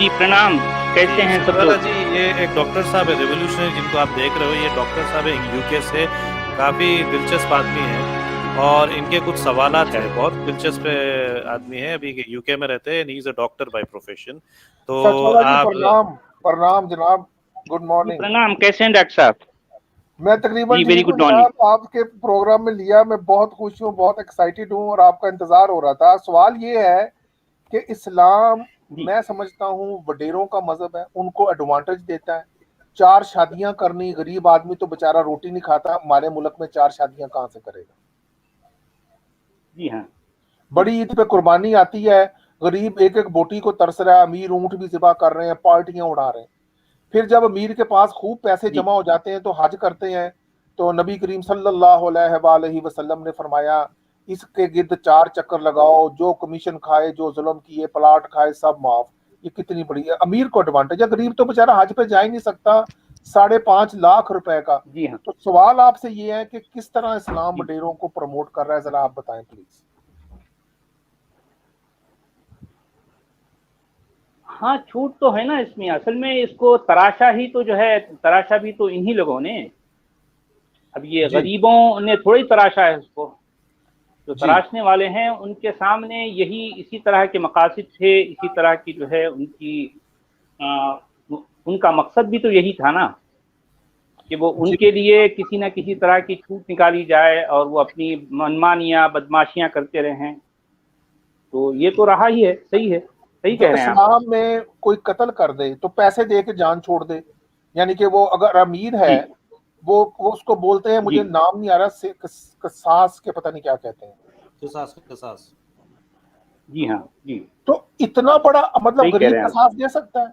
جی प्रणाम, कैसे हैं सब वाला लोग? जी, ये एक डॉक्टर साहब है रेवोल्यूशनरी जिनको आप देख रहे हो, ये डॉक्टर साहब है यूके से, काफ़ी दिलचस्प आदमी हैं और इनके कुछ सवालात अच्छा, हैं। बहुत दिलचस्प आदमी है, अभी यूके में रहते हैं, he is a doctor by profession. तो सचवाला जी आप प्रणाम प्रणाम जनाब, गुड जी मॉर्निंग। प्रणाम, कैसे हैं डॉक्टर साहब? मैं तकरीबन जी वेरी ठीक हूँ गुड मॉर्निंग। जनाब, आपके प्रोग्राम में लिया, मैं बहुत खुश हूँ, बहुत एक्साइटेड हूँ और आपका इंतजार हो रहा था। सवाल ये है कि इस्लाम, जी मैं समझता हूँ वडेरों का मजहब है, उनको एडवांटेज देता है। 4 शादियां करनी, गरीब आदमी तो बेचारा रोटी नहीं खाता, हमारे मुल्क में 4 शादियां कहाँ से करेगा? जी हाँ जी बड़ी ईद पे कुर्बानी आती है, गरीब एक एक बोटी को तरस रहा है, अमीर ऊंट भी ज़िबा कर रहे हैं, पार्टियां उड़ा रहे हैं। फिर जब अमीर के पास खूब पैसे जी जमा हो जाते हैं तो हज करते हैं, तो नबी करीम सल्लल्लाहु अलैहि वसल्लम ने फरमाया इसके गिर्द 4 चक्कर लगाओ, जो कमीशन खाए, जो जुल्म किए, प्लाट खाए, सब माफ। ये कितनी बड़ी है, अमीर को एडवांटेज है, गरीब तो बेचारा हज पे जा ही नहीं सकता, 5.5 लाख रुपए का। जी हाँ तो सवाल आपसे ये है कि किस तरह इस्लाम जी। वडेरों को प्रमोट कर रहा है, जरा आप बताएं प्लीज। हाँ छूट तो है ना इसमें, असल में इसको तराशा ही तो जो है, तराशा भी तो इन्हीं लोगों ने। अब ये जी गरीबों ने थोड़ी तराशा है उसको, जो जी तराशने वाले हैं उनके सामने यही इसी तरह के मकासद थे, इसी तरह की जो है उनकी आ, उनका मकसद भी तो यही था ना, कि वो जी उनके लिए किसी न किसी तरह की छूट निकाली जाए और वो अपनी मनमानियाँ बदमाशियाँ करते रहें। तो ये तो रहा ही है, सही जब कह रहे हैं आप। इस्लाम में कोई कत्ल कर दे तो पैसे दे के जान छोड़ दे, यानी कि वो अगर अमीर है, जी वो उसको बोलते हैं, जी मुझे नाम नहीं आ रहा, कसास के पता नहीं क्या कहते हैं। कसास जी हाँ जी, तो इतना बड़ा मतलब सही कह गरीब रहे हैं आप। कसास दे सकता है?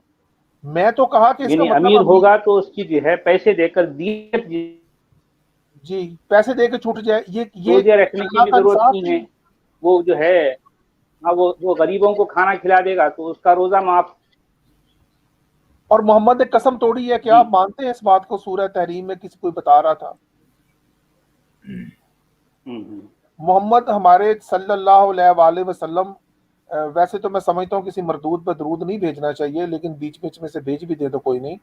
मैं तो कहा कि इसका यानी मतलब अमीर अमीर, होगा तो उसकी जो है पैसे देकर दियत जी, पैसे दे के छूट जाए, ये रोजे रखने की अल्लाह भी का जरूरत इंसाफ नहीं है। नहीं है। वो जो है, हाँ वो गरीबों को खाना खिला देगा तो उसका रोजा माफ। और मोहम्मद ने कसम तोड़ी है, क्या जी आप मानते हैं इस बात को? सूरह तहरीम में किसी कोई बता रहा था, हम्म। मोहम्मद हमारे सल्लल्लाहु अलैहि वसल्लम, वैसे तो मैं समझता हूँ किसी मरदूद पे दरूद नहीं भेजना चाहिए, लेकिन बीच बीच में से भेज भी दे तो कोई नहीं।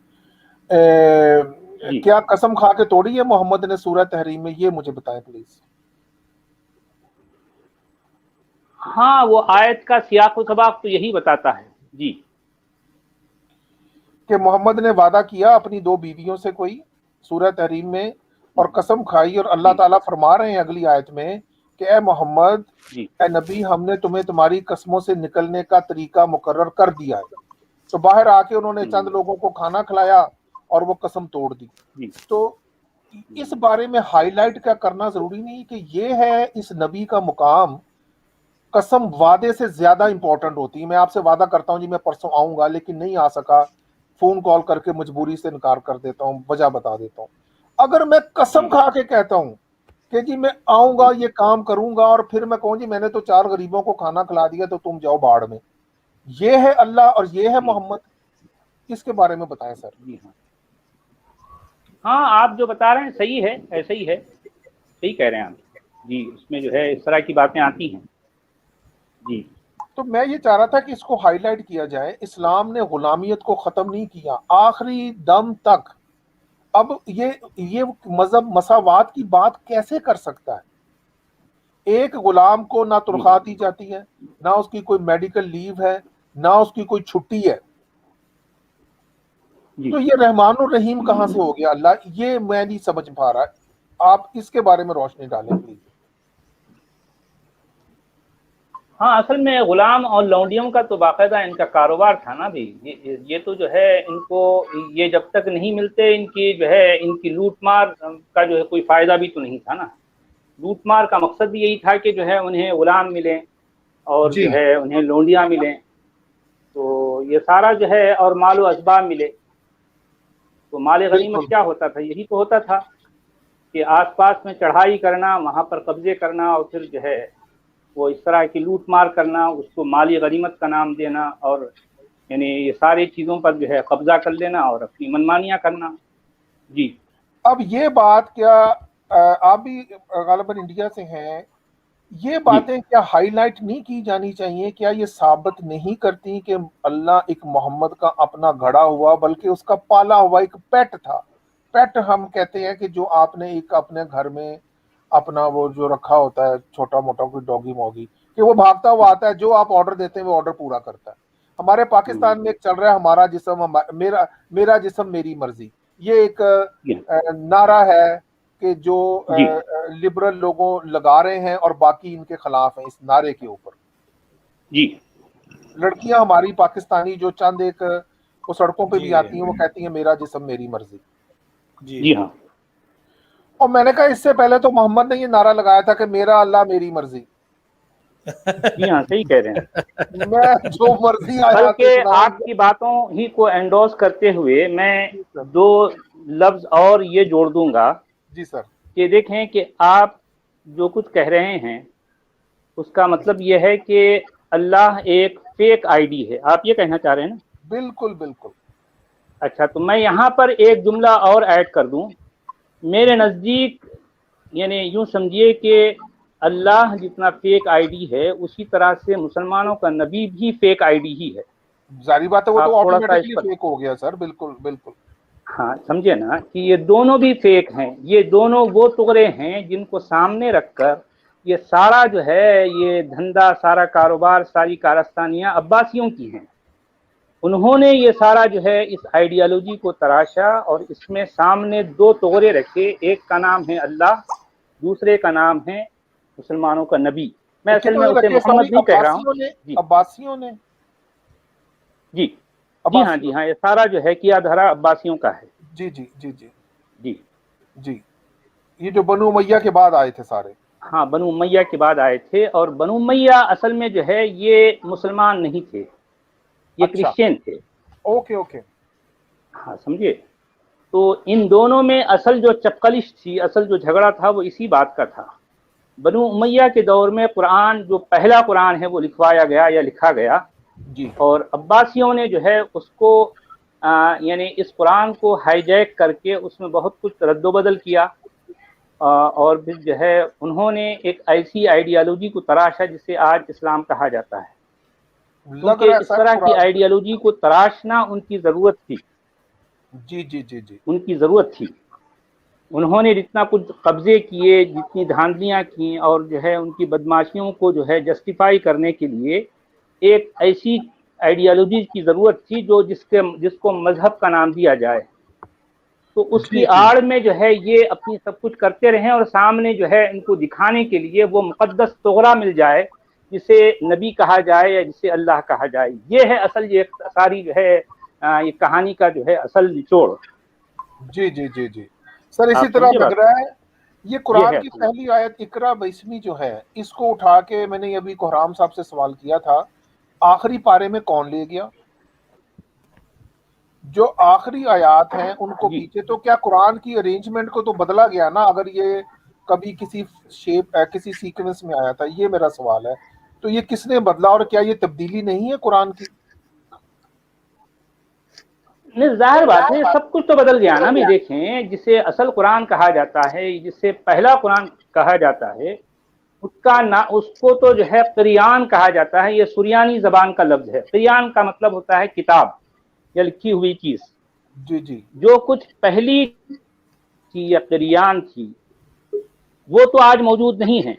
जी क्या कसम खा के तोड़ी है मोहम्मद ने सूरह तहरीम में? ये मुझे बताएं प्लीज। हाँ, वो आयत का सियाक व सबाक तो यही बताता है। जी कि मोहम्मद ने वादा किया अपनी 2 बीवियों से कोई, सूरह तहरीम में, और कसम खाई, और अल्लाह जी ताला फरमा रहे हैं अगली आयत में कि ए मोहम्मद, जी ए नबी, हमने तुम्हें तुम्हारी कसमों से निकलने का तरीका मुकर्रर कर दिया है। तो बाहर आके उन्होंने चंद लोगों को खाना खिलाया और वो कसम तोड़ दी। जी तो इस बारे में हाईलाइट क्या करना जरूरी नहीं कि ये है इस नबी का मुकाम? कसम वादे से ज्यादा इंपॉर्टेंट होती है। मैं आपसे वादा करता हूँ जी मैं परसों आऊंगा, लेकिन नहीं आ सका, फोन कॉल करके मजबूरी से इनकार कर देता हूँ, वजह बता देता हूँ। अगर मैं कसम जी खा के कहता हूँ कि जी मैं आऊंगा, जी ये काम करूंगा, और फिर मैं कहूँ जी मैंने तो 4 गरीबों को खाना खिला दिया तो तुम जाओ बाढ़ में, ये है अल्लाह और ये है मोहम्मद? इसके बारे में बताएं सर। जी हाँ हाँ, आप जो बता रहे हैं सही है, ऐसा ही है, सही कह रहे हैं आप। जी, उसमें जो है इस तरह की बातें आती हैं। जी तो मैं ये चाह रहा था कि इसको हाईलाइट किया जाए, इस्लाम ने गुलामियत को खत्म नहीं किया आखिरी दम तक। अब ये मजहब मसावात की बात कैसे कर सकता है? एक गुलाम को ना जी तनख्वाह दी जाती है, ना उसकी कोई मेडिकल लीव है, ना उसकी कोई छुट्टी है। जी तो ये रहमान और रहीम कहां से हो गया अल्लाह? ये मैं नहीं समझ पा रहा, आप इसके बारे में रोशनी डालें प्लीज। हाँ, असल में गुलाम और लौंडियों का तो बाकायदा इनका कारोबार था ना भी। ये तो जो है इनको, ये जब तक नहीं मिलते इनकी जो है, इनकी लूट मार का जो है कोई फ़ायदा भी तो नहीं था ना। लूट मार का मकसद भी यही था कि जो है उन्हें गुलाम मिलें और जी जो है उन्हें लौंडियाँ मिलें, तो ये सारा जो है, और माल व असबाब मिले। तो माल गनीमत बिल्कुल। क्या होता था? यही तो होता था कि आसपास में चढ़ाई करना, वहाँ पर कब्जे करना, और फिर जो है वो इस तरह की लूट मार करना, उसको माली गनीमत का नाम देना, और यानी ये सारी चीज़ों पर जो है कब्जा कर लेना और अपनी मनमानियाँ करना। जी अब ये बात क्या, आप भी गालिबन इंडिया से हैं, یہ باتیں کیا ہائی لائٹ نہیں کی جانی چاہیے؟ کیا یہ ثابت نہیں کرتی کہ اللہ ایک محمد کا اپنا گھڑا ہوا بلکہ اس کا پالا ہوا ایک پیٹ تھا؟ پیٹ ہم کہتے ہیں کہ جو آپ نے ایک اپنے گھر میں اپنا وہ جو رکھا ہوتا ہے چھوٹا موٹا کوئی ڈوگی موگی، کہ وہ بھاگتا ہوا آتا ہے، جو آپ آرڈر دیتے ہیں وہ آرڈر پورا کرتا ہے۔ ہمارے پاکستان میں ایک چل رہا ہے ہمارا جسم میرا جسم میری مرضی، یہ ایک نعرہ ہے کہ جو لبرل لوگوں لگا رہے ہیں اور باقی ان کے خلاف ہیں اس نعرے کے اوپر۔ جی لڑکیاں ہماری پاکستانی جو چند ایک وہ سڑکوں پہ بھی آتی ہیں وہ کہتی ہیں میرا جسم میری مرضی۔ جی ہاں، اور میں نے کہا اس سے پہلے تو محمد نے یہ نعرہ لگایا تھا کہ میرا اللہ میری مرضی۔ جی ہاں، صحیح کہہ رہے ہیں۔ میں جو مرضی آیا بلکہ آپ کی باتوں ہی کو انڈورس کرتے ہوئے میں دو لفظ اور یہ جوڑ دوں گا جی سر، کہ دیکھیں کہ آپ جو کچھ کہہ رہے ہیں اس کا مطلب یہ ہے کہ اللہ ایک فیک آئی ڈی ہے، آپ یہ کہنا چاہ رہے ہیں نا؟ بالکل بالکل۔ اچھا، تو میں یہاں پر ایک جملہ اور ایڈ کر دوں۔ میرے نزدیک یعنی یوں سمجھیے کہ اللہ جتنا فیک آئی ڈی ہے اسی طرح سے مسلمانوں کا نبی بھی فیک آئی ڈی ہی ہے۔ ظاہری بات ہے وہ تو آپ تھوڑا سا اس آٹومیٹکلی پر فیک ہو گیا سر، بالکل بالکل۔ ہاں سمجھے نا کہ یہ دونوں بھی فیک ہیں، یہ دونوں وہ ٹکڑے ہیں جن کو سامنے رکھ کر یہ سارا جو ہے یہ دھندا، سارا کاروبار، ساری کارستانیاں عباسیوں کی ہیں۔ انہوں نے یہ سارا جو ہے اس آئیڈیالوجی کو تراشا اور اس میں سامنے دو ٹکڑے رکھے، ایک کا نام ہے اللہ، دوسرے کا نام ہے مسلمانوں کا نبی۔ میں اصل میں اسے محمد نہیں کہہ رہا ہوں۔ جی عباسیوں نے جی جی ہاں جی ہاں، یہ سارا جو ہے کیا دھرا عباسیوں کا ہے۔ جی جی جی جی جی جی، یہ جو بنو امیہ کے بعد آئے تھے سارے۔ ہاں، بنو امیہ کے بعد آئے تھے، اور بنو امیہ اصل میں جو ہے یہ مسلمان نہیں تھے، یہ کرسچین تھے۔ اوکے اوکے، ہاں سمجھے؟ تو ان دونوں میں اصل جو چپقلش تھی، اصل جو جھگڑا تھا وہ اسی بات کا تھا۔ بنو امیہ کے دور میں قرآن جو پہلا قرآن ہے وہ لکھوایا گیا یا لکھا گیا، جی، اور عباسیوں نے جو ہے اس کو یعنی اس قرآن کو ہائی جیک کر کے اس میں بہت کچھ رد و بدل کیا، اور پھر جو ہے انہوں نے ایک ایسی آئیڈیالوجی کو تراشا جسے آج اسلام کہا جاتا ہے۔ کیونکہ اس طرح کی آئیڈیالوجی کو تراشنا ان کی ضرورت تھی، جی جی جی جی، ان کی ضرورت تھی۔ انہوں نے جتنا کچھ قبضے کیے، جتنی دھاندلیاں کیں، اور جو ہے ان کی بدماشیوں کو جو ہے جسٹیفائی کرنے کے لیے ایک ایسی آئیڈیالوجی کی ضرورت تھی جس کو مذہب کا نام دیا جائے۔ تو اس کی آڑ میں جو ہے یہ اپنی سب کچھ کرتے رہیں، اور سامنے جو ہے ان کو دکھانے کے لیے وہ مقدس طغرا مل جائے جسے نبی کہا جائے یا جسے اللہ کہا جائے۔ یہ ہے اصل یہ ساری جو ہے یہ کہانی کا جو ہے اصل نچوڑ۔ جی جی جی جی سر، اسی طرح لگ رہا ہے یہ قرآن کی یہ پہلی آیت اقرا 22 جو ہے، اس کو اٹھا کے میں نے ابھی کوہرام صاحب سے سوال کیا تھا، آخری پارے میں کون لے گیا؟ جو آخری آیات ہیں ان کو پیچھے، تو کیا قرآن کی ارینجمنٹ کو تو بدلا گیا نا؟ اگر یہ کبھی کسی شیپ کسی سیکوینس میں آیا تھا، یہ میرا سوال ہے، تو یہ کس نے بدلا، اور کیا یہ تبدیلی نہیں ہے قرآن کی؟ نہیں، ظاہر بات ہے سب کچھ تو بدل گیا نا۔ بھی دیکھیں، جسے اصل قرآن کہا جاتا ہے، جسے پہلا قرآن کہا جاتا ہے، اس کو تو جو ہے قریان کہا جاتا ہے۔ یہ سریانی زبان کا لفظ ہے۔ قریان کا مطلب ہوتا ہے کتاب یا لکھی ہوئی چیز۔ جی جی، جو کچھ پہلی تھی یا قریان تھی وہ تو آج موجود نہیں ہے۔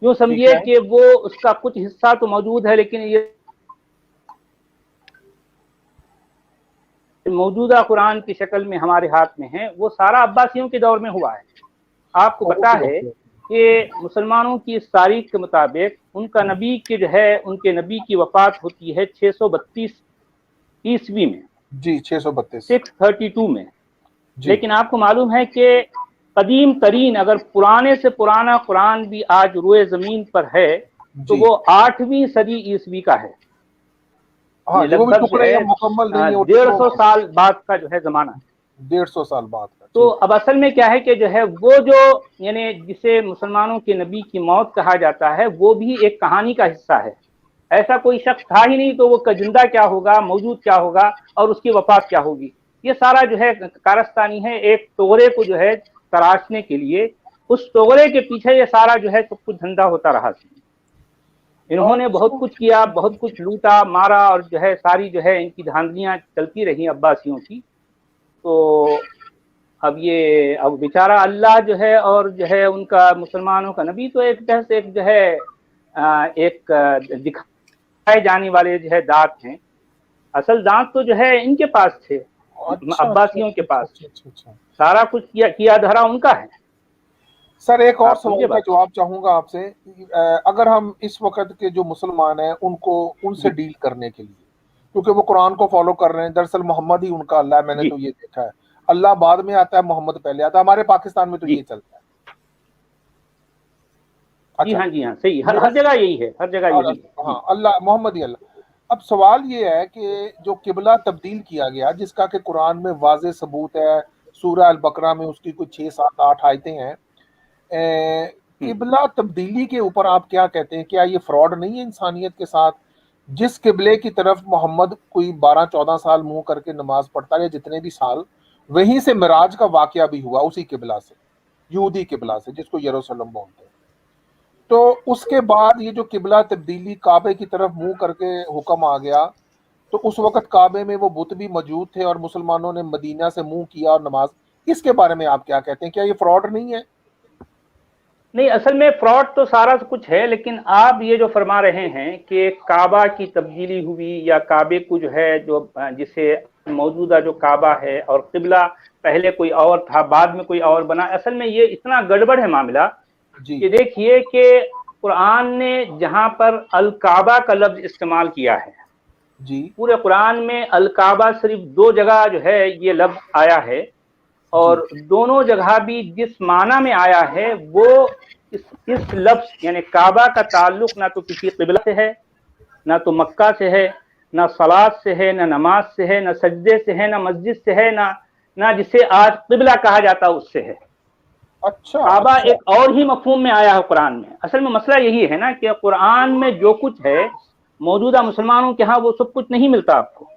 یوں سمجھیے کہ وہ اس کا کچھ حصہ تو موجود ہے، لیکن یہ موجودہ قرآن کی شکل میں ہمارے ہاتھ میں ہے، وہ سارا عباسیوں کے دور میں ہوا ہے۔ آپ کو پتا ہے کہ مسلمانوں کی اس تاریخ کے مطابق ان کا نبی کے جو ہے ان کے نبی کی وفات ہوتی ہے 632 عیسوی میں، جی 632 632 میں۔ لیکن آپ کو معلوم ہے کہ قدیم ترین اگر پرانے سے پرانا قرآن بھی آج روئے زمین پر ہے تو وہ 8ویں صدی عیسوی کا ہے۔ لگ بھگ 150 سال بعد کا جو ہے زمانہ ہے، 150 سال بعد کا۔ تو اب اصل میں کیا ہے کہ جو ہے وہ جو یعنی جسے مسلمانوں کے نبی کی موت کہا جاتا ہے وہ بھی ایک کہانی کا حصہ ہے۔ ایسا کوئی شخص تھا ہی نہیں، تو وہ زندہ کیا ہوگا، موجود کیا ہوگا، اور اس کی وفات کیا ہوگی؟ یہ سارا جو ہے کارستانی ہے ایک توغرے کو جو ہے تراشنے کے لیے، उस तोगरे के पीछे ये सारा जो है सब कुछ धंधा होता रहा। इन्होंने बहुत कुछ किया, बहुत कुछ लूटा मारा, और जो है सारी जो है इनकी धांधलियां चलती रही अब्बासियों की। तो अब बेचारा अल्लाह जो है और जो है उनका मुसलमानों का नबी तो एक तरह से एक जो है एक दिखाए जाने वाले जो है दांत हैं। असल दांत तो जो है इनके पास थे, अब्बासियों के पास। सारा कुछ किया धरा उनका है। सर एक और सवाल का जवाब चाहूंगा आपसे। अगर हम इस वक्त के जो मुसलमान हैं उनसे डील करने के लिए, क्योंकि वो कुरान को फॉलो कर रहे हैं, दरअसल मोहम्मद ही उनका अल्लाह है, मैंने तो ये देखा है, अल्लाह बाद में आता है, मोहम्मद पहले आता है। हमारे पाकिस्तान में तो ये चलता है। अच्छा, जी हाँ, सही, हर जगह यही है, हर जगह यही है। हाँ, अल्लाह मोहम्मद ही अल्लाह। अब सवाल ये है कि जो किबला तब्दील किया गया, जिसका कि कुरान में वाज़े सबूत है, सूरह अल बकरा में उसकी कुछ 6, 7, 8 आयतें हैं। किबला तब्दीली के ऊपर आप क्या कहते हैं? क्या ये फ्रॉड नहीं है इंसानियत के साथ? जिस किबले की तरफ मोहम्मद कोई 12-14 साल मुंह करके नमाज पढ़ता है, जितने भी साल, वहीं से मिराज का वाकया भी हुआ, उसी किबला से, यहूदी किबला से, जिसको यरूशलेम बोलते हैं। तो उसके बाद ये जो किबला तब्दीली, काबे की तरफ मुंह करके हुक्म आ गया, तो उस वक्त काबे में वो बुत भी मौजूद थे और मुसलमानों ने मदीना से मुंह किया और नमाज। इसके बारे में आप क्या कहते हैं? क्या ये फ्रॉड नहीं है? नहीं, असल में फ्रॉड तो सारा कुछ है, लेकिन आप ये जो फरमा रहे हैं कि काबा की तब्दीली हुई या काबे को जो है जो जिसे मौजूदा जो काबा है और किबला पहले कोई और था, बाद में कोई और बना, असल में ये इतना गड़बड़ है मामला कि देखिए कि कुरान ने जहां पर अल काबा का लफ्ज इस्तेमाल किया है जी, पूरे कुरान में अल काबा सिर्फ 2 जगह जो है ये लफ्ज आया है, और दोनों जगह भी जिस माना में आया है वो इस लफ्ज यानी काबा का ताल्लुक ना तो किसी किबला से है, ना तो मक्का से है, ना सलात से है, ना नमाज से है, ना सजदे से है, ना मस्जिद से है, ना जिसे आज किबला कहा जाता उससे है। अच्छा, काबा एक और ही मफहूम में आया है कुरान में। असल में मसला यही है ना कि कुरान में जो कुछ है मौजूदा मुसलमानों के यहाँ वो सब कुछ नहीं मिलता आपको।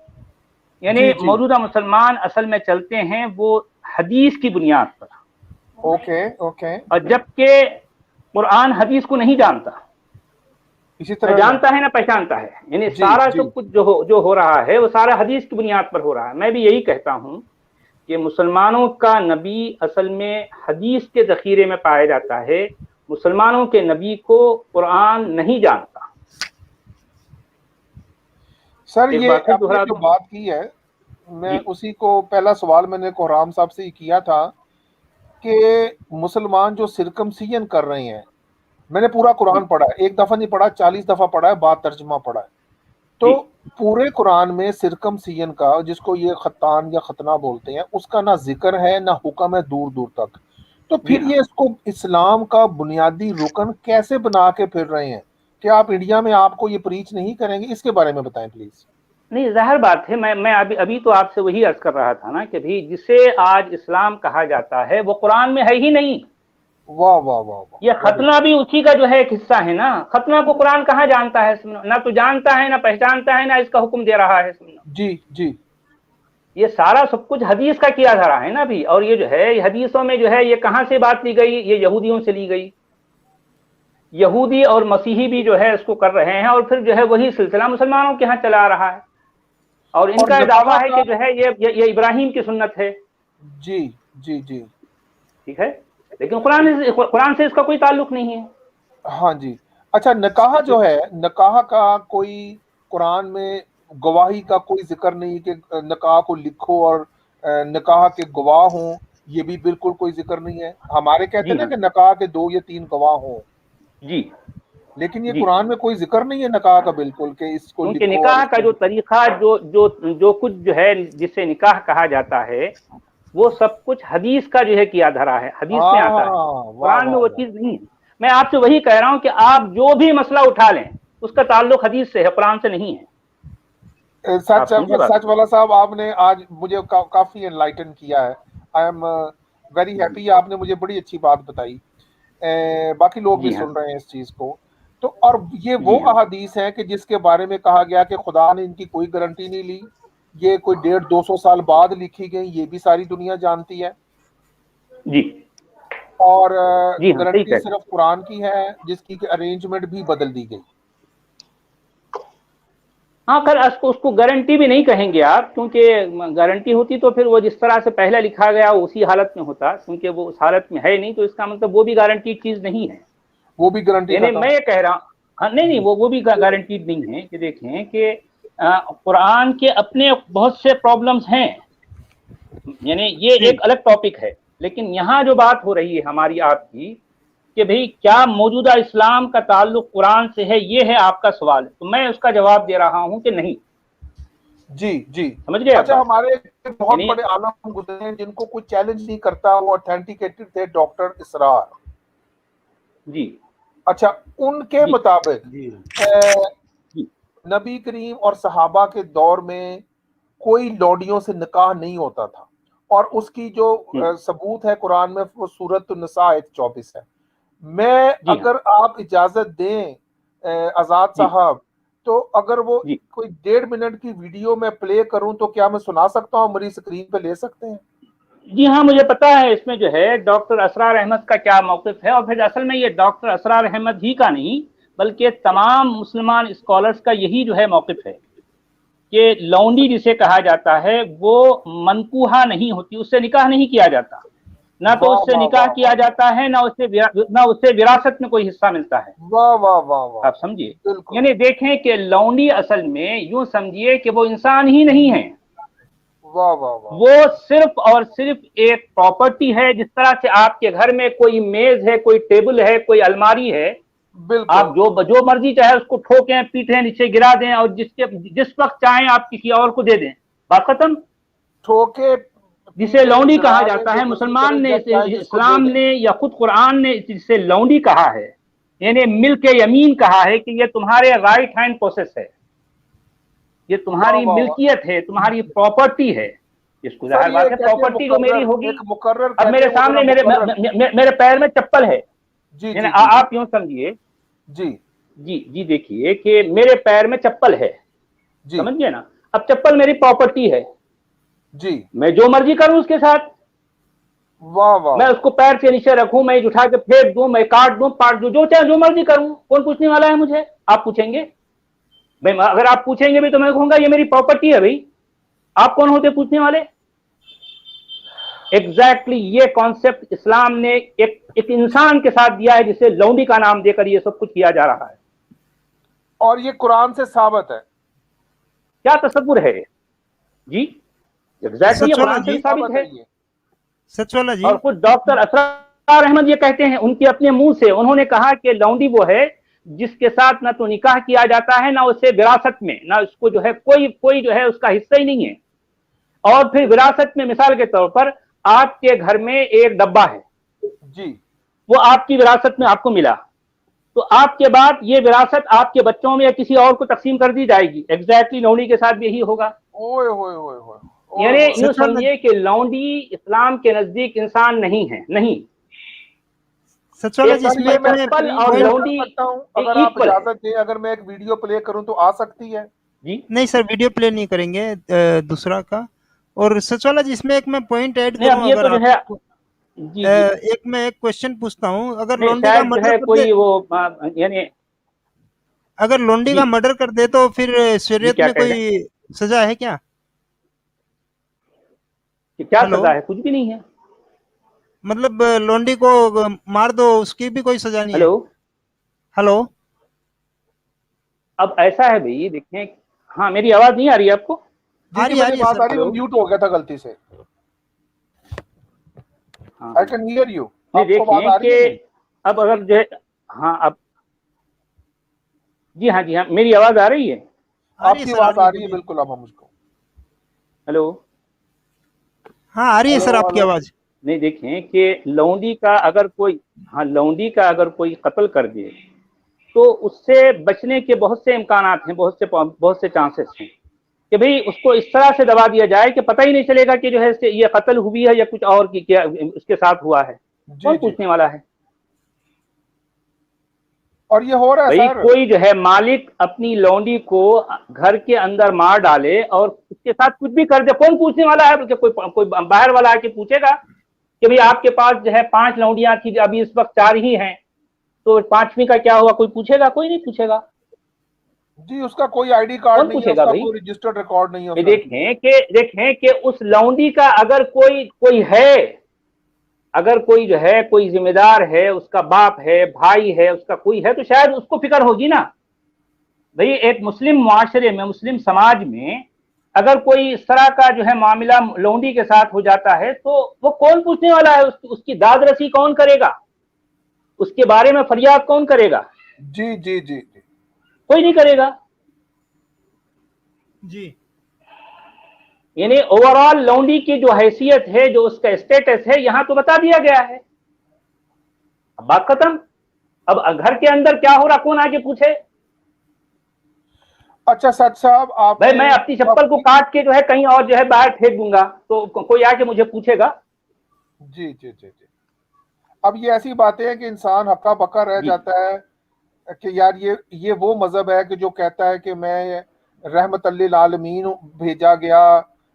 यानी मौजूदा मुसलमान असल में चलते हैं वो हदीस की बुनियाद पर। ओके। और जबकि कुरान हदीस को नहीं जानता, इसी तरह जानता है ना पहचानता है। यानी सारा सब कुछ जो हो रहा है वो सारा हदीस की बुनियाद पर हो रहा है। मैं भी यही कहता हूँ कि मुसलमानों का नबी असल में हदीस के ज़ख़ीरे में पाया जाता है, मुसलमानों के नबी को कुरान नहीं जानता। सर ये आपने जो बात की है, मैं उसी को, पहला सवाल मैंने कोहराम साहब से ही किया था कि मुसलमान जो सिरकमसिजन कर रहे हैं, मैंने पूरा कुरान पढ़ा है, एक दफा नहीं पढ़ा, 40 दफा पढ़ा है, बाद तर्जुमा पढ़ा है। तो पूरे कुरान में सिरकमसिजन का, जिसको ये खतान या खतना बोलते हैं, उसका ना जिक्र है ना हुक्म है दूर दूर तक। तो फिर ये इसको इस्लाम का बुनियादी रुकन कैसे बना के फिर रहे हैं? क्या आप इंडिया में आपको ये प्रीच नहीं करेंगे? इसके बारे में बताएं प्लीज। नहीं, जाहिर बात है, मैं अभी तो आपसे वही अर्ज कर रहा था ना कि भाई जिसे आज इस्लाम कहा जाता है वो कुरान में है ही नहीं। वाह वाह वाह वाह। ये खतना भी उसी का जो है एक हिस्सा है ना। खतना को कुरान कहाँ जानता है? ना तो जानता है, ना पहचानता है, ना इसका हुक्म दे रहा है। जी ये सारा सब कुछ हदीस का किया जा रहा है ना भी। और ये जो है हदीसों में जो है ये कहाँ से बात ली गई? ये यहूदियों से ली गई। यहूदी और मसीही भी जो है इसको कर रहे हैं, और फिर जो है वही सिलसिला मुसलमानों के यहाँ चला आ रहा है। और इनका दावा है कि जो है ये इब्राहिम की सुन्नत है। जी ठीक है, लेकिन कुरान से इसका कोई ताल्लुक नहीं है। हाँ जी। अच्छा, निकाह जो है, निकाह का कोई कुरान में गवाही का कोई जिक्र नहीं कि निकाह को लिखो और निकाह के गवाह हों, ये भी बिल्कुल कोई जिक्र नहीं है। हमारे कहते हैं ना कि निकाह के 2 या 3 गवाह हों जी, लेकिन ये कुरान में कोई जिक्र नहीं है निकाह का बिल्कुल कि इसको लिखो। क्योंकि निकाह का जो तरीका जो कुछ जो है जिसे निकाह कहा जाता है वो सब कुछ हदीस का जो है किया धरा है, हदीस में आता है, कुरान में वो चीज नहीं है। मैं आपसे वही कह रहा हूं कि आप जो भी मसला उठा लें उसका ताल्लुक हदीस से है, कुरान से नहीं है। सच वाला साहब, आपने आज मुझे काफी एनलाइटन किया है। I am very happy. आपने मुझे बड़ी अच्छी बात बताई, बाकी लोग भी सुन रहे हैं इस चीज को। तो और ये वो अहादीस है कि जिसके बारे में कहा गया कि खुदा ने इनकी कोई गारंटी नहीं ली, ये कोई 150-200 साल बाद लिखी गई, ये भी सारी दुनिया जानती है जी। اور جی ہاں صحیح گارنٹی کہتے صرف قرآن کی ہے جس کی کہ ارینجمنٹ بھی بدل دی گئی. ہاں خیر اس کو گارنٹی بھی نہیں کہیں گے آپ، کیونکہ گارنٹی ہوتی تو پھر وہ جس طرح سے پہلے لکھا گیا اسی حالت میں ہوتا، کیونکہ وہ اس حالت میں ہے نہیں، تو اس کا مطلب وہ بھی گارنٹی چیز نہیں ہے. وہ بھی گارنٹی کا یعنی کام. میں یہ کہہ رہا ہوں ہاں نہیں وہ بھی گارنٹیڈ نہیں ہے. کہ دیکھیں کہ قرآن کے اپنے بہت سے پرابلمز ہیں، یعنی یہ جی ایک الگ ٹاپک ہے، لیکن یہاں جو بات ہو رہی ہے ہماری آپ کی کہ بھئی کیا موجودہ اسلام کا تعلق قرآن سے ہے، یہ ہے آپ کا سوال، تو میں اس کا جواب دے رہا ہوں کہ نہیں. جی جی. سمجھ گئے آپ اچھا، بات؟ ہمارے بہت یعنی بڑے عالم گزرے ہیں جن کو کوئی چیلنج نہیں کرتا، وہ اتھینٹیکیٹڈ تھے، ڈاکٹر اسرار. جی اچھا، ان کے جی مطابق جی جی نبی کریم اور صحابہ کے دور میں کوئی لوڈیوں سے نکاح نہیں ہوتا تھا، اور اس کی جو ثبوت ہے قرآن میں وہ سورۃ النساء 24 ہے. میں جی ہاں اگر آپ اجازت دیں آزاد جی صاحب، تو اگر وہ جی کوئی 1.5 منٹ کی ویڈیو میں پلے کروں تو کیا میں سنا سکتا ہوں؟ میری اسکرین پہ لے سکتے ہیں؟ جی ہاں مجھے پتا ہے اس میں جو ہے ڈاکٹر اسرار احمد کا کیا موقف ہے، اور پھر اصل میں یہ ڈاکٹر اسرار احمد ہی کا نہیں بلکہ تمام مسلمان اسکالرز کا یہی جو ہے موقف ہے کہ لونڈی جسے کہا جاتا ہے وہ منکوحہ نہیں ہوتی، اس سے نکاح نہیں کیا جاتا، نہ تو واہ اس سے واہ نکاح واہ کیا جاتا ہے، نہ اسے وراثت میں کوئی حصہ ملتا ہے. واہ واہ واہ واہ. آپ سمجھیے، بالکل. یعنی دیکھیں کہ لونڈی اصل میں یوں سمجھیے کہ وہ انسان ہی نہیں ہے، واہ واہ واہ. وہ صرف اور صرف ایک پراپرٹی ہے. جس طرح سے آپ کے گھر میں کوئی میز ہے، کوئی ٹیبل ہے، کوئی الماری ہے، بالکل. آپ جو مرضی چاہے اس کو ٹھوکیں، پیٹیں، نیچے گرا دیں، اور جس وقت چاہیں آپ کسی اور کو دے دیں، بات ختم. ٹھوکے، جسے پیٹیں، لونڈی کہا گرا دیں، جاتا جو ہے، مرضی کریں، مسلمان نے، جب چاہیں جس کو دے اسلام دیں. نے یا خود قرآن نے جسے لونڈی کہا ہے، یعنی ملک یمین کہا ہے کہ یہ تمہارے رائٹ ہینڈ پروسیس ہے، یہ واہ تمہاری واہ واہ. ملکیت ہے، تمہاری پراپرٹی ہے. اس کو سر ظاہر یہ بات ہے کہتے ہیں پراپرٹی جو میری مقرر، ہوگی. ایک مقرر اب کہتے میرے ہیں، وہ ذرا سامنے مقرر. میرے پیر میں چپل ہے، جی یعنی جی جی جی آپ یوں سمجھیے، جی جی جی دیکھیے کہ میرے پیر میں چپل ہے، جی سمجھ گئے نا. اب چپل میری پراپرٹی ہے، جی. میں جو مرضی کروں اس کے ساتھ، واہ واہ میں اس واہ. کو پیر سے نیچے رکھوں، میں اٹھا کے پھینک دوں، میں کاٹ دوں، پاٹ دوں، جو چاہے جو مرضی کروں، کون پوچھنے والا ہے مجھے؟ آپ پوچھیں گے؟ اگر آپ پوچھیں گے بھی تو میں کہوں گا یہ میری پراپرٹی ہے. بھائی آپ کون ہوتے پوچھنے والے؟ ایگزیکٹلی یہ کانسیپٹ اسلام نے ایک انسان کے ساتھ دیا ہے جسے لونڈی کا نام دے کر یہ سب کچھ کیا جا رہا ہے. اور یہ قرآن سے ثابت ہے. کیا تصور ہے جی؟ ایگزیکٹلی یہ سچ والا قرآن سے جی، بھی ثابت ہے. یہ سچ والا جی. اور خود ڈاکٹر اسرار احمد یہ کہتے ہیں، ان کے اپنے منہ سے انہوں نے کہا کہ لونڈی وہ ہے جس کے ساتھ نہ تو نکاح کیا جاتا ہے، نہ اسے وراثت میں، نہ اس کو جو ہے کوئی جو ہے اس کا حصہ ہی نہیں ہے. اور پھر وراثت میں مثال کے طور پر آپ کے گھر میں ایک ڈبہ ہے، جی. وہ آپ کی وراثت میں آپ کو ملا، تو آپ کے بعد یہ وراثت آپ کے بچوں میں یا کسی اور کو تقسیم کر دی جائے گی. ایگزیکٹلی لونڈی کے ساتھ بھی یہی ہوگا. اوئے ہوئے ہوئے ہوئے اوئے یعنی ہوئے. یوں سچ والا سمجھیے کہ لونڈی اسلام کے نزدیک انسان نہیں ہے، نہیں. سچ والا ایک جی، سر اس میں یہ ایک میں میں چپل اسکرین اور شیئر کر لونڈی سکتا ہوں اگر آپ ایکول ہے. اجازت دیں؟ اگر میں ایک ویڈیو پلے کروں تو آ سکتی ہے؟ جی نہیں سر، ویڈیو پلے نہیں کریں گے دوسرا کا. اور سچ والا جی، اس میں ایک میں پوائنٹ ایڈ نہیں، اب کروں، یہ اگر تو جو ہے آپ جی جی ایک میں ایک کوشچن پوچھتا ہوں. اگر نہیں لونڈی کا شاید جو مرڈر ہے کر دے، کوئی وہ یعنی اگر لونڈی جی کا مرڈر کر دے تو پھر جی شریعت کیا میں کہہ رہے کوئی سزا ہے کیا؟ ہیں کہ کیا ہلو، سزا ہے؟ کچھ بھی نہیں ہے. مطلب لونڈی کو مار دو، اس کی بھی کوئی سزا نہیں ہے؟ ہلو، ہلو، اب ایسا ہے بھائی دیکھیں، ہاں میری آواز نہیں آ رہی ہے آپ کو؟ جی آ جی، رہی میری ہے بات سر. آ رہی ہے، ہلو، میں میوٹ ہو گیا تھا غلطی سے. ہاں آئی ہاں کین ہیئر یو. نہیں آپ کو بات دیکھیں آ رہی کہ ہے میری؟ اب اگر جو ہے، ہاں اب جی ہاں جی ہاں میری آواز آ رہی ہے. آ رہی آپ ہے کی سر، آ آواز رہی ہے، آ رہی ہے بولیے. بالکل. اب مجھ کو ہلو، ہاں آ رہی ہے ہلو سر آپ کی ہلو. آواز. نہیں دیکھیں کہ لونڈی کا اگر کوئی، ہاں لونڈی کا اگر کوئی قتل کر دے تو اس سے بچنے کے بہت سے امکانات ہیں، بہت سے چانسز ہیں کہ بھئی اس کو اس طرح سے دبا دیا جائے کہ پتہ ہی نہیں چلے گا کہ جو ہے یہ قتل ہوئی ہے یا کچھ اور کی کیا اس کے ساتھ ہوا ہے. جی کون جی. پوچھنے والا ہے؟ اور یہ ہو رہا ہے بھئی سر. کوئی جو ہے مالک اپنی لونڈی کو گھر کے اندر مار ڈالے اور اس کے ساتھ کچھ بھی کر دے، کون پوچھنے والا ہے؟ بلکہ کوئی باہر والا آ کے پوچھے گا؟ कि भाई आपके पास जो है 5 लौंडियां थी, अभी इस वक्त 4 ही हैं, तो 5वीं का क्या हुआ? कोई पूछेगा? कोई नहीं पूछेगा। जी, उसका कोई आईडी कार्ड कौन नहीं है, पूछेगा उसका भाई? कोई रजिस्टर्ड रिकॉर्ड नहीं है ये उसका। देखें कि उस लौंडी का अगर कोई है, अगर कोई जो है कोई जिम्मेदार है, उसका बाप है, भाई है, उसका कोई है, तो शायद उसको फिक्र होगी ना। भाई एक मुस्लिम मुआशरे में, मुस्लिम समाज में अगर कोई इस तरह का जो है मामला लौंडी के साथ हो जाता है, तो वो कौन पूछने वाला है? उसकी दाद रसी कौन करेगा? उसके बारे में फरियाद कौन करेगा? जी जी जी जी। कोई नहीं करेगा। जी यानी ओवरऑल लौंडी की जो हैसियत है, जो उसका स्टेटस है, यहां तो बता दिया गया है। अब बात खत्म। अब घर के अंदर क्या हो रहा, कौन आके पूछे? अच्छा सच साहब, आप भाई मैं अपनी चप्पल को काट के जो है कहीं और जो है बाहर फेंक दूंगा, तो कोई आके मुझे पूछेगा? जी जी जी जी। अब ये ऐसी बातें हैं कि इंसान हक्का बक्का रह जी। जाता है कि यार ये वो मजहब है कि जो कहता है कि मैं रहमत लिल आलमीन भेजा गया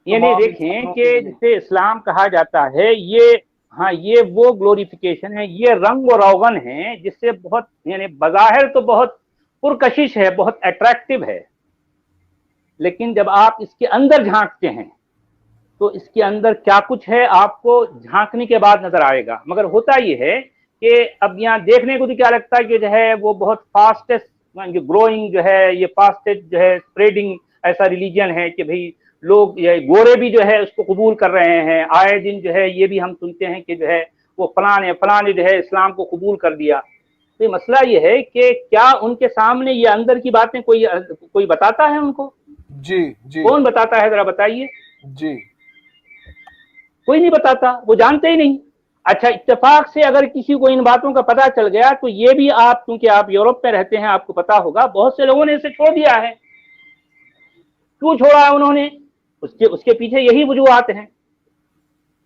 यानी तमाम देखें इंसानों कि के लिए। जिसे इस्लाम कहा जाता है, ये, हाँ, ये वो ग्लोरिफिकेशन है, ये रंग और रोगन है जिससे बहुत, यानी बज़ाहिर तो बहुत पुरकशिश है, बहुत अट्रैक्टिव है, लेकिन जब आप इसके अंदर झांकते हैं तो इसके अंदर क्या कुछ है आपको झांकने के बाद नजर आएगा। मगर होता ये है कि अब यहाँ देखने को तो क्या लगता है कि जो है वो बहुत फास्टेस्ट ग्रोइंग जो है, ये फास्टेस्ट जो है स्प्रेडिंग ऐसा रिलीजन है कि भाई लोग, ये गोरे भी जो है उसको कबूल कर रहे हैं। आए दिन जो है ये भी हम सुनते हैं कि जो है वो फलाने जो है इस्लाम को कबूल कर दिया। तो मसला ये है कि क्या उनके सामने ये अंदर की बातें कोई बताता है उनको? जी जी कौन बताता है, जरा बताइए। जी। कोई नहीं बताता, वो जानते ही नहीं। अच्छा, इत्तेफाक से अगर किसी को इन बातों का पता चल गया तो ये भी, आप क्योंकि आप यूरोप में रहते हैं, आपको पता होगा, बहुत से लोगों ने इसे छोड़ दिया है। क्यों छोड़ा है उन्होंने? उसके पीछे यही वजूहात हैं।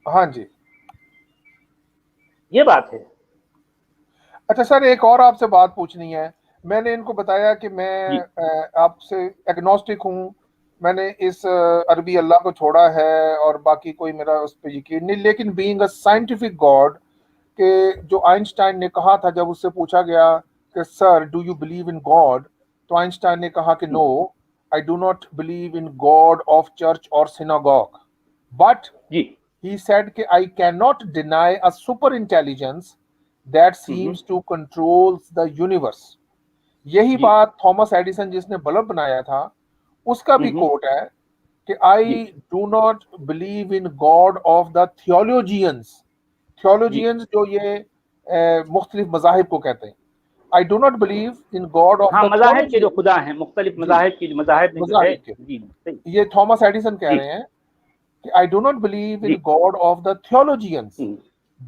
हाँ जी। ये बात है। अच्छा सर, एक और आपसे बात पूछनी है। मैंने इनको बताया कि मैं जी आपसे एग्नोस्टिक हूँ, मैंने इस अरबी अल्लाह को छोड़ा है और बाकी कोई मेरा उस पर यकीन नहीं, लेकिन बीइंग अ साइंटिफिक गॉड, के जो आइंस्टाइन ने कहा था जब उससे पूछा गया कि sir do you believe in God, तो आइंस्टाइन ने कहा कि no, I do not believe in God of church और सिनागॉग, बट जी। he said कि I cannot deny a super intelligence that seems to control the universe। यही जी बात Thomas Edison जिसने बल्ब बनाया था उसका भी कोट है कि I ji do not believe in God of the theologians। Ji. theologians जो ये मुख्तलिफ मज़ाहिब को कहते हैं, I do not believe in God of हाँ, the मज़ाहिब के जो theologians। खुदा हैं, मुख्तलिफ जी, मज़ाहिब में जो है। मज़ाहिब के, जी सही। ये थॉमस एडिसन कह जी रहे हैं कि I do not believe in ji God of the theologians, hmm,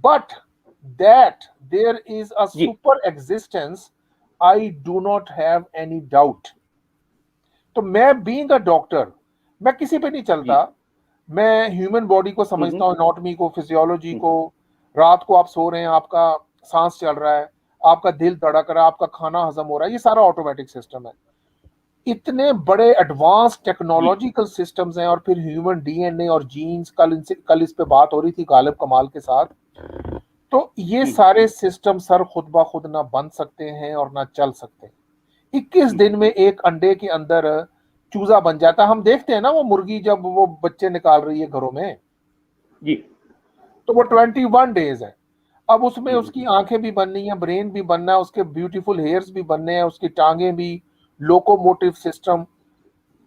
but that there is a ji super existence I do not have any doubt। तो मैं बीइंग अ डॉक्टर, मैं किसी पे नहीं जी चलता, मैं ह्यूमन बॉडी को समझता हूँ, एनाटॉमी को, फिजियोलॉजी को। रात को आप सो रहे हैं, आपका सांस चल रहा है, आपका दिल धड़क रहा है, आपका खाना हजम हो रहा है, ये सारा ऑटोमेटिक सिस्टम है। इतने बड़े एडवांस जी टेक्नोलॉजिकल सिस्टम्स हैं, और फिर ह्यूमन डीएनए और जीन्स, कल इस पे बात हो रही थी गालिब कमाल के साथ। तो ये सारे सिस्टम सर खुद ब खुद ना बन सकते हैं और ना चल सकते। 21 दिन में एक अंडे के अंदर चूजा बन जाता है। हम देखते हैं ना वो मुर्गी जब वो बच्चे निकाल रही है घरों में, जी तो वो 21 डेज है। अब उसमें उसकी आंखें भी बननी है, ब्रेन भी बनना है, उसके ब्यूटीफुल हेयर्स भी बनने हैं, उसकी टांगें भी, लोकोमोटिव सिस्टम।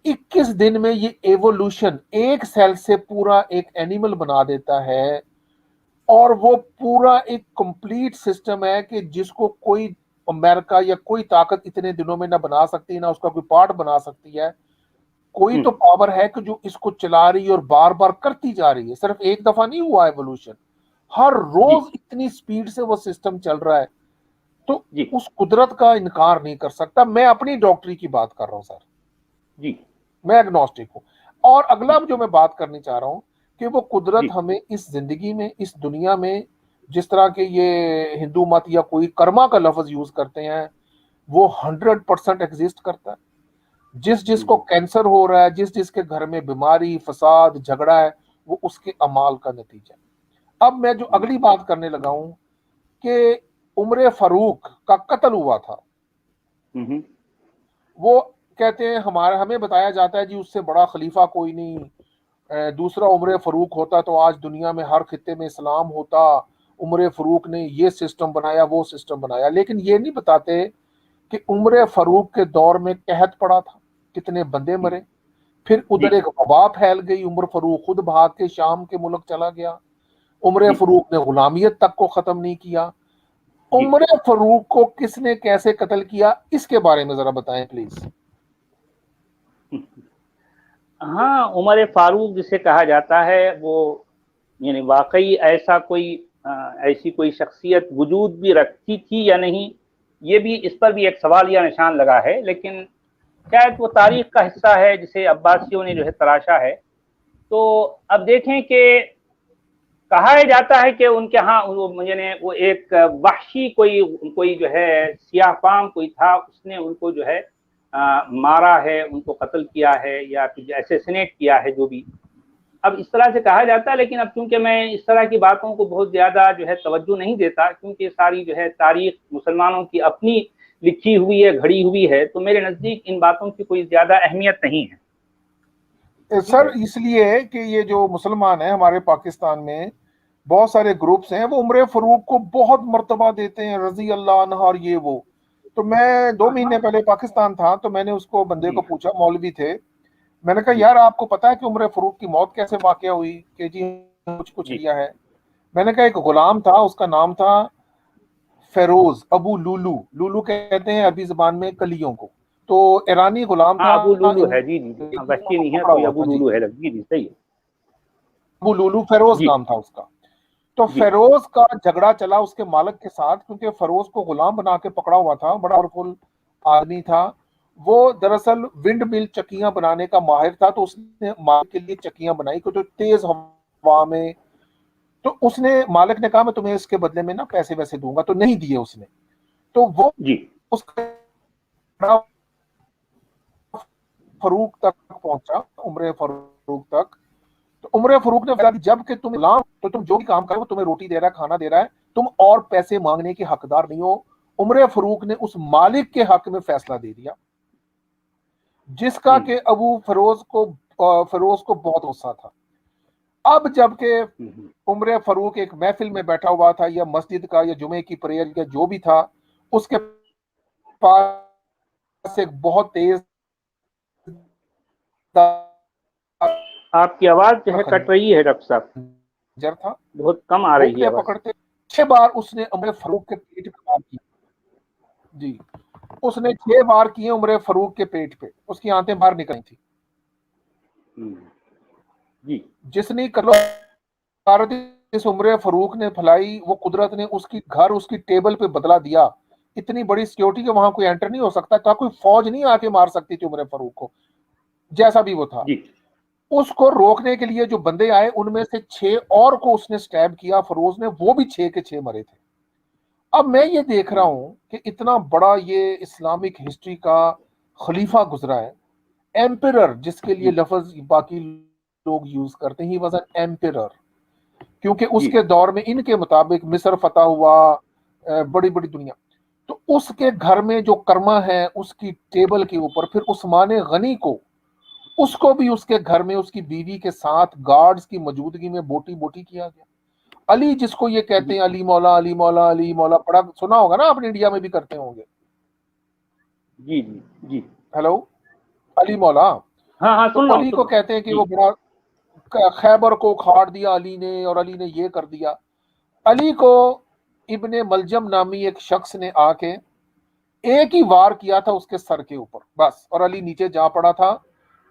21 दिन में ये एवोल्यूशन एक सेल से पूरा एक एनिमल बना देता है, और वो पूरा एक कंप्लीट सिस्टम है कि जिसको कोई अमेरिका या कोई ताकत इतने दिनों में ना बना सकती, ना उसका कोई पार्ट बना सकती है। कोई तो पावर है कि जो इसको चला रही है और बार बार करती जा रही है। सिर्फ एक दफा नहीं हुआ एवोल्यूशन, हर रोज इतनी स्पीड से वो सिस्टम चल रहा है। तो जी उस कुदरत का इनकार नहीं कर सकता। मैं अपनी डॉक्टरी की बात कर रहा हूं सर, जी मैं एग्नोस्टिक हूं। और अगला जो मैं बात करनी चाह रहा हूं कि वो कुदरत जी हमें इस जिंदगी में, इस दुनिया में, जिस तरह के ये हिंदू मत या कोई कर्मा का लफ्ज यूज करते हैं, वो 100% एग्जिस्ट करता है। जिसको कैंसर हो रहा है, जिसके घर में बीमारी, फसाद, झगड़ा है, वो उसके अमाल का नतीजा है। اب میں جو اگلی بات کرنے لگا ہوں کہ عمر فاروق کا قتل ہوا تھا، وہ کہتے ہیں ہمیں بتایا جاتا ہے جی اس سے بڑا خلیفہ کوئی نہیں، دوسرا عمر فاروق ہوتا تو آج دنیا میں ہر خطے میں اسلام ہوتا، عمر فاروق نے یہ سسٹم بنایا وہ سسٹم بنایا، لیکن یہ نہیں بتاتے کہ عمر فاروق کے دور میں قحط پڑا تھا، کتنے بندے مرے، پھر ادھر ایک وبا پھیل گئی، عمر فاروق خود بھاگ کے شام کے ملک چلا گیا، عمر فاروق نے غلامیت تک کو ختم نہیں کیا۔ عمر فاروق کو کس نے کیسے قتل کیا اس کے بارے میں ذرا بتائیں پلیز۔ ہاں، عمر فاروق جسے کہا جاتا ہے وہ یعنی واقعی ایسی کوئی شخصیت وجود بھی رکھتی تھی یا نہیں، یہ بھی اس پر بھی ایک سوال یا نشان لگا ہے، لیکن شاید وہ تاریخ کا حصہ ہے جسے عباسیوں نے جو ہے تراشا ہے۔ تو اب دیکھیں کہ کہا جاتا ہے کہ ان کے ہاں وہ ایک وحشی کوئی جو ہے سیاہ فام کوئی تھا، اس نے ان کو جو ہے مارا ہے، ان کو قتل کیا ہے یا پھر اسیسینیٹ کیا ہے، جو بھی اب اس طرح سے کہا جاتا ہے۔ لیکن اب چونکہ میں اس طرح کی باتوں کو بہت زیادہ جو ہے توجہ نہیں دیتا، کیونکہ ساری جو ہے تاریخ مسلمانوں کی اپنی لکھی ہوئی ہے، گھڑی ہوئی ہے، تو میرے نزدیک ان باتوں کی کوئی زیادہ اہمیت نہیں ہے سر۔ اس لیے کہ یہ جو مسلمان ہیں ہمارے پاکستان میں بہت سارے گروپس ہیں، وہ عمر فاروق کو بہت مرتبہ دیتے ہیں، رضی اللہ عنہ اور یہ وہ۔ تو میں 2 مہینے پہلے پاکستان تھا تو میں نے اس کو بندے کو پوچھا، مولوی تھے، میں نے کہا یار آپ کو پتا ہے کہ عمر فاروق کی موت کیسے واقع ہوئی؟ کہ جی کچھ لیا ہے۔ میں نے کہا ایک غلام تھا، اس کا نام تھا فیروز ابو لولو، لولو کہتے ہیں عربی زبان میں کلیوں کو، تو ایرانی غلام تھا۔ ابو لولو ہے، جی جی، وحشی نہیں ہے کوئی، ابو لولو ہے، جی جی صحیح ہے، ابو لولو فیروز نام تھا اس کا۔ تو فیروز کا جھگڑا چلا اس کے مالک کے ساتھ، کیونکہ فیروز کو غلام بنا کے پکڑا ہوا تھا، بڑا پاورفل آدمی تھا وہ، دراصل ونڈ مل چکیاں بنانے کا ماہر تھا، تو اس نے مالک کے لیے چکیاں بنائی کہ تو تیز ہوا میں، تو اس نے مالک نے کہا میں تمہیں اس کے بدلے میں نا پیسے ویسے دوں گا، تو نہیں دیے اس نے، تو وہ اس فاروق تک پہنچا، عمر فاروق تک، تو عمر فاروق نے فرمایا جب کہ تم غلام تو تم جو بھی کام کرو وہ تمہیں روٹی دے رہا ہے، کھانا دے رہا ہے، تم اور پیسے مانگنے کے حقدار نہیں ہو۔ عمر فاروق نے اس مالک کے حق میں فیصلہ دے دیا، جس کا کہ ابو فیروز کو بہت غصہ تھا۔ اب جب کہ عمر فاروق ایک محفل میں بیٹھا ہوا تھا، یا مسجد کا یا جمعے کی پریئر یا جو بھی تھا، اس کے پاس ایک بہت تیز، آپ کی آواز جو ہے کٹ رہی ہے ڈاکٹر صاحب، تھا، بہت کم آ رہی ہے آواز۔ پکڑتے 6 بار اس نے عمر فاروق کے پیٹ پہ وار کیا، جی اس نے 6 بار کیے عمر فاروق کے پیٹ پہ، اس کی آنتیں باہر نکلی تھی جی۔ جس نے اس عمر فاروق نے پھیلائی، وہ قدرت نے اس کی گھر اس کی ٹیبل پہ بدلا دیا، اتنی بڑی سیکیورٹی کہ وہاں کوئی انٹر نہیں ہو سکتا تھا، کوئی فوج نہیں آ کے مار سکتی تھی عمر فاروق کو، جیسا بھی وہ تھا۔ اس کو روکنے کے لیے جو بندے آئے ان میں سے 6 اور کو اس نے سٹیب کیا فیروز نے، وہ بھی 6 کے 6 مرے تھے۔ اب میں یہ دیکھ رہا ہوں کہ اتنا بڑا یہ اسلامک ہسٹری کا خلیفہ گزرا ہے، ایمپرر جس کے لیے لفظ باقی لوگ یوز کرتے ہیں، ہی واز این ایمپرر، کیونکہ اس کے دور میں ان کے مطابق مصر فتح ہوا، بڑی بڑی دنیا، تو اس کے گھر میں جو کرما ہے اس کی ٹیبل کے اوپر، پھر عثمان غنی کو اس کو بھی اس کے گھر میں اس کی بیوی کے ساتھ گارڈز کی موجودگی میں بوٹی بوٹی کیا گیا۔ علی جس کو یہ کہتے ہیں علی مولا علی مولا علی مولا، پڑھا سنا ہوگا نا، اپنے انڈیا میں بھی کرتے ہوں گے، جی جی جی، ہیلو، علی مولا، ہاں تو علی کو کہتے ہیں کہ وہ بڑا خیبر کو کھاڑ دیا علی نے، اور علی نے یہ کر دیا۔ علی کو ابن ملجم نامی ایک شخص نے آ کے ایک ہی وار کیا تھا اس کے سر کے اوپر بس، اور علی نیچے جا پڑا تھا۔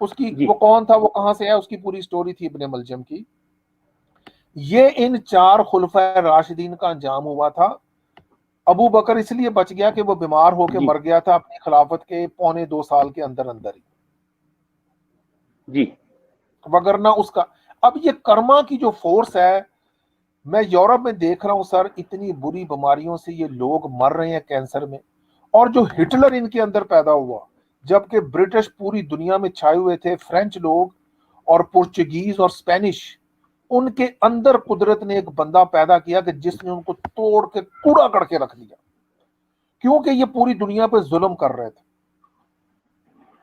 اس کی وہ کون تھا، وہ کہاں سے ہے، اس کی پوری سٹوری تھی ابن ملجم کی۔ یہ ان 4 خلفائے راشدین کا انجام ہوا تھا۔ ابو بکر اس لیے بچ گیا کہ وہ بیمار ہو کے مر گیا تھا اپنی خلافت کے 1.25 سال کے اندر ہی جی، وگرنہ اس کا، اب یہ کرما کی جو فورس ہے، میں یورپ میں دیکھ رہا ہوں سر، اتنی بری بیماریوں سے یہ لوگ مر رہے ہیں، کینسر میں، اور جو ہٹلر ان کے اندر پیدا ہوا، جبکہ برٹش پوری دنیا میں چھائے ہوئے تھے، فرینچ لوگ اور پرتگیز اور اسپینش، उनके अंदर कुदरत ने एक बंदा पैदा किया कि जिसने उनको तोड़ के कूड़ा करके रख दिया, क्योंकि ये पूरी दुनिया पे जुल्म कर रहे थे।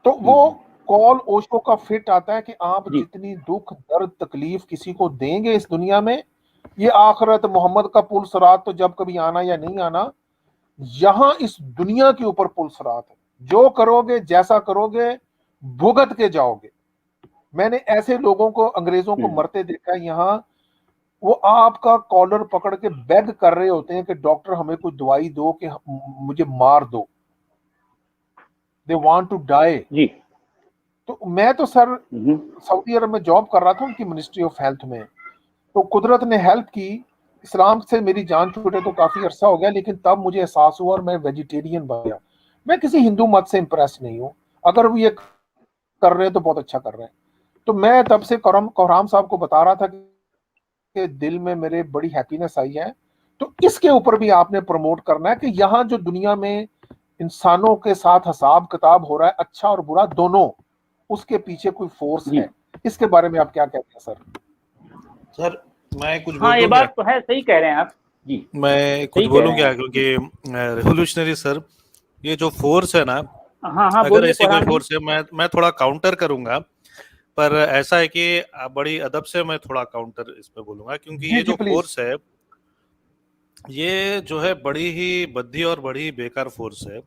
तो वो कॉल ओशो का फिट आता है कि आप जी जितनी दुख दर्द तकलीफ किसी को देंगे इस दुनिया में, ये आखिरत मोहम्मद का पुल सरात तो जब कभी आना या नहीं आना, यहां इस दुनिया के ऊपर पुल सरात है। जो करोगे जैसा करोगे भुगत के जाओगे। मैंने ऐसे लोगों को, अंग्रेजों को मरते देखा है यहाँ, वो आपका कॉलर पकड़ के बेग कर रहे होते हैं कि डॉक्टर हमें कोई दवाई दो कि मुझे मार दो। They want to die. जी तो मैं तो सर सऊदी अरब में जॉब कर रहा था उनकी मिनिस्ट्री ऑफ हेल्थ में, तो कुदरत ने हेल्प की। इस्लाम से मेरी जान छूटे तो काफी अरसा हो गया, लेकिन तब मुझे एहसास हुआ और मैं वेजिटेरियन बन गया। मैं किसी हिंदू मत से इंप्रेस नहीं हूँ, अगर वो ये कर रहे हैं तो बहुत अच्छा कर रहे हैं। तो मैं तब से कोहराम साहब को बता रहा था कि दिल में मेरे बड़ी हैप्पीनेस आई है। तो इसके ऊपर भी आपने प्रमोट करना है कि यहाँ जो दुनिया में इंसानों के साथ हिसाब किताब हो रहा है, अच्छा और बुरा दोनों, उसके पीछे कोई फोर्स है। इसके बारे में आप क्या कहते हैं सर? सर मैं कुछ हाँ, ये बोलूं क्या? बात तो है, सही कह रहे हैं आप जी। मैं कुछ सही कह बोलूं रहे क्या, हैं आप। क्योंकि रेवोल्यूशनरी सर, ये जो फोर्स है ना, हाँ हाँ, अगर बोलिए ऐसी कोई कोहराम जी। फोर्स है, मैं थोड़ा काउंटर करूंगा, पर ऐसा है कि बड़ी अदब से मैं थोड़ा काउंटर इस पे बोलूंगा, क्योंकि जी ये जी जो प्लीज। फोर्स है, ये जो है बड़ी ही बद्दी और बड़ी ही बेकार फोर्स है।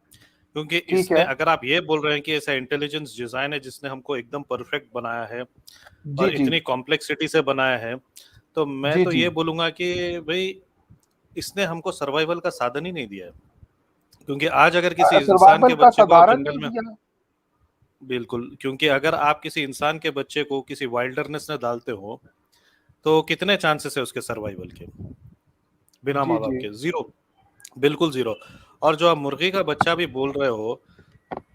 क्योंकि ठीक इसने, है। अगर आप ये बोल रहे हैं कि ऐसा इंटेलिजेंस डिजाइन है जिसने हमको एकदम परफेक्ट बनाया है जी और जी इतनी कॉम्प्लेक्सिटी से बनाया है, तो मैं जी तो जी। ये बोलूंगा कि भाई इसने हमको सर्वाइवल का साधन ही नहीं दिया है। क्योंकि आज अगर किसी इंसान सर्वाइवल के का बच्चे को आप साधारण जंगल नहीं में, दिया। बिल्कुल, क्योंकि अगर आप किसी इंसान के बच्चे को किसी वाइल्डरनेस में डालते हो, तो कितने चांसेस है उसके सर्वाइवल के बिना जी माँ बाप जी के? जीरो, बिल्कुल जीरो। और जो आप मुर्गी का बच्चा भी बोल रहे हो,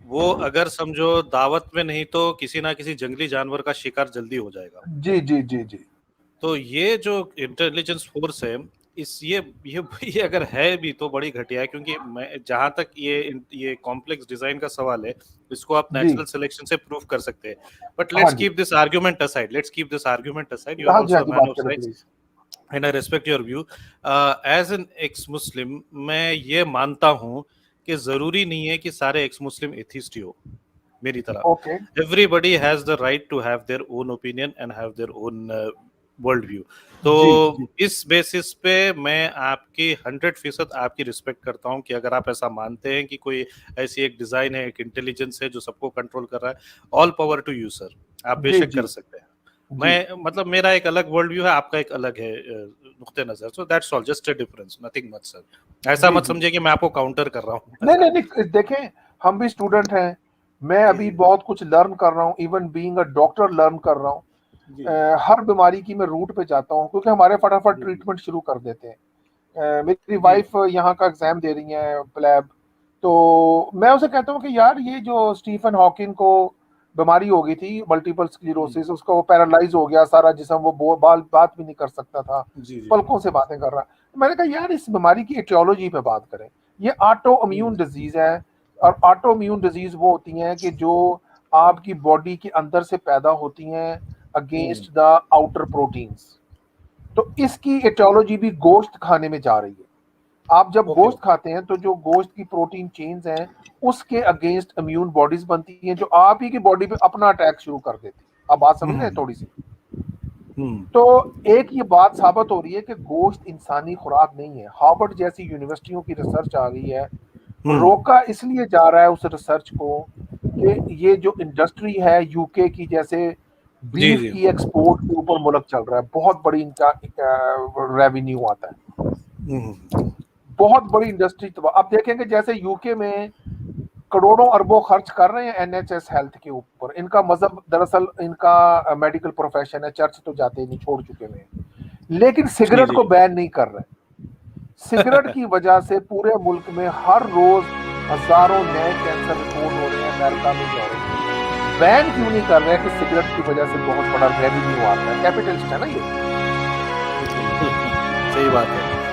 वो अगर समझो दावत में नहीं तो किसी ना किसी जंगली जानवर का शिकार जल्दी हो जाएगा। जी जी जी जी। तो ये जो इंटेलिजेंस फोर्स है, ये अगर है भी तो बड़ी घटिया है। क्योंकि मैं जहां तक ये कॉम्प्लेक्स डिजाइन का सवाल है, इसको आप जी नेचुरल सिलेक्शन से प्रूव कर सकते हैं। बट हाँ लेट्स जी keep this argument aside, you are हाँ आल्सो अ जी, मैन बात ऑफ करें science please. And I respect your view. As an ex Muslim, मैं ये मानता हूं कि जरूरी नहीं है कि सारे एक्स मुस्लिम एथिस्ट ही हो मेरी तरह। Okay. Everybody has the right to have their own opinion and have their own world view. तो जी जी इस बेसिस पे मैं आपकी 100% आपकी रिस्पेक्ट करता हूं कि अगर आप ऐसा मानते हैं कि कोई ऐसी एक डिजाइन है, एक इंटेलिजेंस है जो सबको कंट्रोल कर रहा है, all power to you sir, आप जी बेशक जी कर सकते हैं। जी मैं मतलब मेरा एक अलग वर्ल्ड व्यू है, आपका एक अलग है नुक्ते नजर। So that's all, just a difference, nothing much sir. ऐसा जी मत जी। समझिए कि मैं आपको काउंटर कर रहा हूँ। नहीं नहीं नहीं, देखें हम भी स्टूडेंट हैं, मैं अभी बहुत कुछ लर्न कर रहा हूँ, even being a doctor learn कर रहा हूँ। हर बीमारी की मैं रूट पे जाता हूँ, क्योंकि हमारे फटाफट ट्रीटमेंट शुरू कर देते हैं। मेरी वाइफ यहाँ का एग्जाम दे रही है प्लैब, तो मैं उसे कहता हूँ कि यार ये जो स्टीफन हॉकिंग को बीमारी हो गई थी मल्टीपल स्क्लेरोसिस, उसका वो पैरालाइज हो गया सारा जिस्म, वो बात भी नहीं कर सकता था, पलकों से बातें कर रहा। मैंने कहा यार इस बीमारी की एटियोलॉजी पे बात करें। ये ऑटो इम्यून डिजीज है, और ऑटो इम्यून डिजीज वो होती हैं कि जो आपकी बॉडी के अंदर से पैदा होती हैं अगेंस्ट द आउटर प्रोटीन्स। तो इसकी एटियोलॉजी भी गोश्त खाने में जा रही है। आप जब गोश्त खाते हैं तो जो गोश्त की प्रोटीन चेन्स हैं उसके अगेंस्ट इम्यून बॉडीज बनती हैं, जो आप ही की बॉडी पे अपना अटैक शुरू कर देती है। आप बात समझ रहे हैं थोड़ी सी? तो एक ये बात साबित हो रही है कि गोश्त इंसानी खुराक नहीं है। हार्वर्ड जैसी यूनिवर्सिटियों की रिसर्च आ गई है, रोका इसलिए जा रहा है उस रिसर्च को कि ये जो इंडस्ट्री है यूके की, जैसे बीफ की एक्सपोर्ट के ऊपर मुल्क चल रहा है, बहुत बड़ी इनका रेवेन्यू आता है, बहुत बड़ी इंडस्ट्री। तो आप देखेंगे जैसे यूके में करोड़ों अरबों खर्च कर रहे हैं एनएचएस हेल्थ के ऊपर। इनका मजहब दरअसल इनका मेडिकल प्रोफेशन है, चर्च तो जाते ही नहीं, छोड़ चुके हैं, लेकिन सिगरेट को बैन नहीं कर रहे। सिगरेट की वजह से पूरे मुल्क में हर रोज हजारों नए कैंसर रिपोर्ट हो रहे हैं, अमेरिका में जा रहे हैं। बैन क्यों नहीं कर रहे हैं? कि सिगरेट की वजह से बहुत बड़ा रेवेन्यू आता है। कैपिटलिस्ट है ना ये। सही बात है।